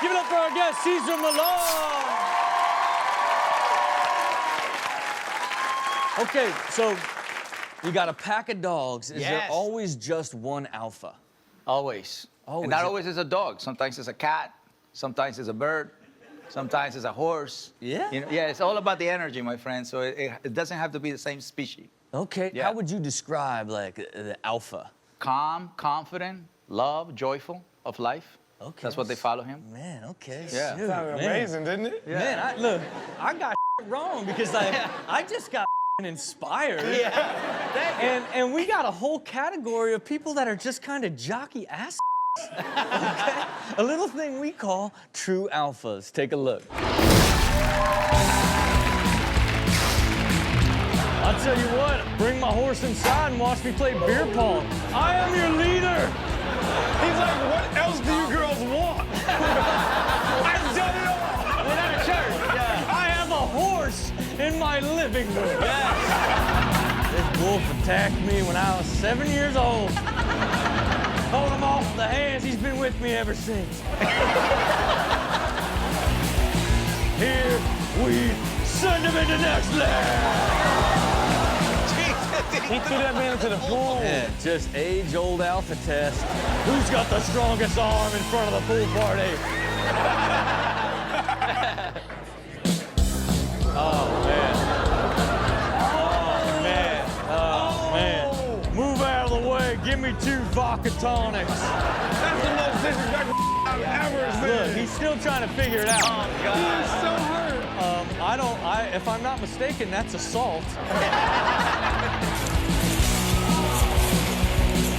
Let's give it up for our guest, Cesar Millan. Okay, so you got a pack of dogs. Is there always just one alpha? Always. And not always is a dog. Sometimes it's a cat. Sometimes it's a bird. Sometimes it's a horse. Yeah? You know, yeah, it's all about the energy, my friend. So it doesn't have to be the same species. Okay, Yeah. how would you describe, like, the alpha? Calm, confident, love, joyful of life. Okay. That's what they follow him. Man, okay. Yeah. Shoot, Sounded man. amazing, didn't it? Yeah. Man, look, I got wrong because I just got inspired. Yeah. And we got a whole category of people that are just kind of jockey ass. Okay? A little thing we call true alphas. Take a look. I'll tell you what, bring my horse inside and watch me play beer pong. I am your leader. He's like, what else do you girls want? I've done it all. We're at a church. Yeah. I have a horse in my living room. Yes. This wolf attacked me when I was 7 years old. Hold him off the hands. He's been with me ever since. Here we send him into next level. He threw that man into the pool. Yeah, just age-old alpha test. Who's got the strongest arm in front of the pool party? Oh, man. Oh, man. Oh, man. Move out of the way. Give me 2 vodka tonics. That's the most disrespectful I've ever seen. Look, he's still trying to figure it out. He is so hurt. If I'm not mistaken, that's assault.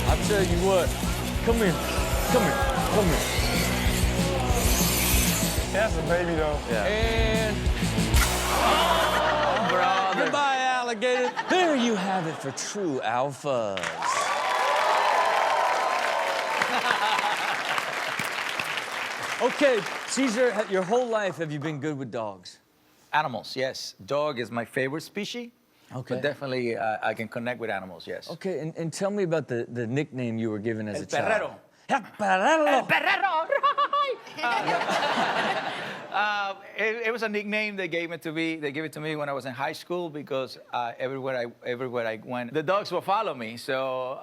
I'll tell you what. Come here. Come here. Come here. That's a baby, though. Yeah. And Brother. goodbye, alligator. There you have it for true alphas. Okay, Cesar, your whole life have you been good with dogs? Animals, yes. Dog is my favorite species. Okay. But definitely, I can connect with animals, yes. Okay, and tell me about the nickname you were given as El a child. Perrero. El Perrero. Perrero. It was a nickname they gave it to me. They gave it to me when I was in high school because everywhere I went, the dogs will follow me. So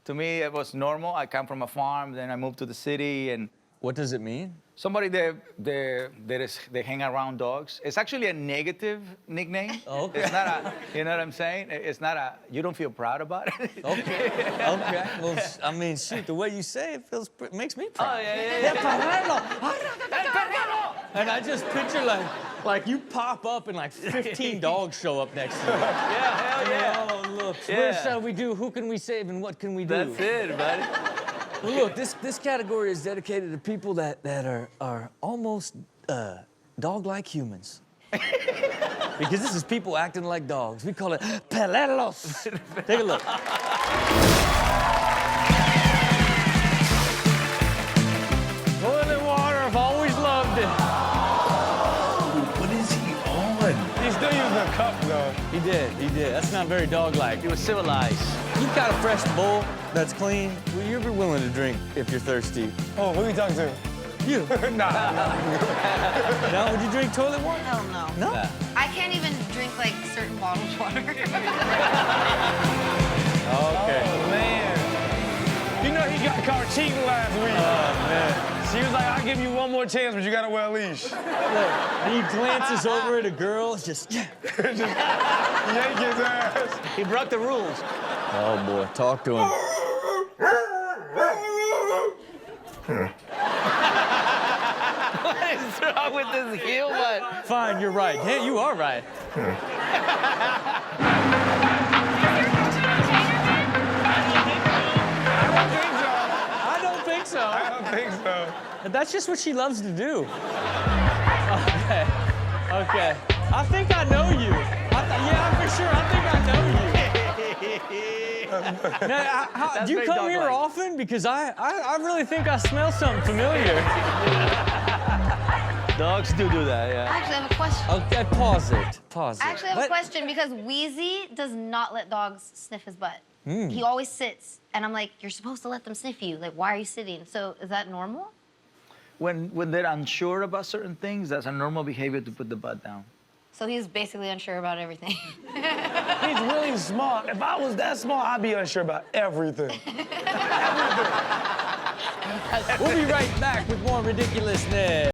to me, it was normal. I come from a farm, then I moved to the city, and What does it mean? somebody they hang around dogs. It's actually a negative nickname. Oh, okay. It's not a, you know what I'm saying? It's not a, you don't feel proud about it. Okay. Okay. Well, I mean, shoot, the way you say it makes me proud. Oh, yeah. El Perrero. El Perrero! And I just picture like you pop up and like 15 dogs show up next to you. Yeah, hell yeah. Oh, look. Yeah. What shall we do? Who can we save and what can we do? That's it, buddy. Well, look, this category is dedicated to people that are almost dog-like humans. Because this is people acting like dogs. We call it perreros. Take a look. Toilet water, I've always loved it. What is he on? He still using a cup, though. He did. That's not very dog-like. He was civilized. You've got a fresh bowl that's clean. Will you be willing to drink if you're thirsty? Oh, who you talking to? You. Nah. No, would you drink toilet water? Hell no. No? I can't even drink like certain bottled water. Okay. Oh, man. You know he got caught cheating last week. Oh, man. She was like, I'll give you one more chance, but you gotta wear a leash. Look, he glances over at a girl, just... Yank his ass. He broke the rules. Oh, boy, talk to him. What is wrong with this heel, bud? Fine, you're right. Yeah, you are right. I don't think so. I don't think so. That's just what she loves to do. Okay. Okay. I think I know you. Yeah, for sure. I think I know you. Now, do you very come here dog-like. often? Because I really think I smell something familiar. Dogs do that, I yeah. actually have a question. Okay, pause it. Pause it. I actually have a question because Wheezy does not let dogs sniff his butt. He always sits, and I'm like, you're supposed to let them sniff you. Like, why are you sitting? So is that normal? when they're unsure about certain things, that's a normal behavior to put the butt down. So he's basically unsure about everything. He's really smart. If I was that smart, I'd be unsure about everything. We'll be right back with more ridiculousness.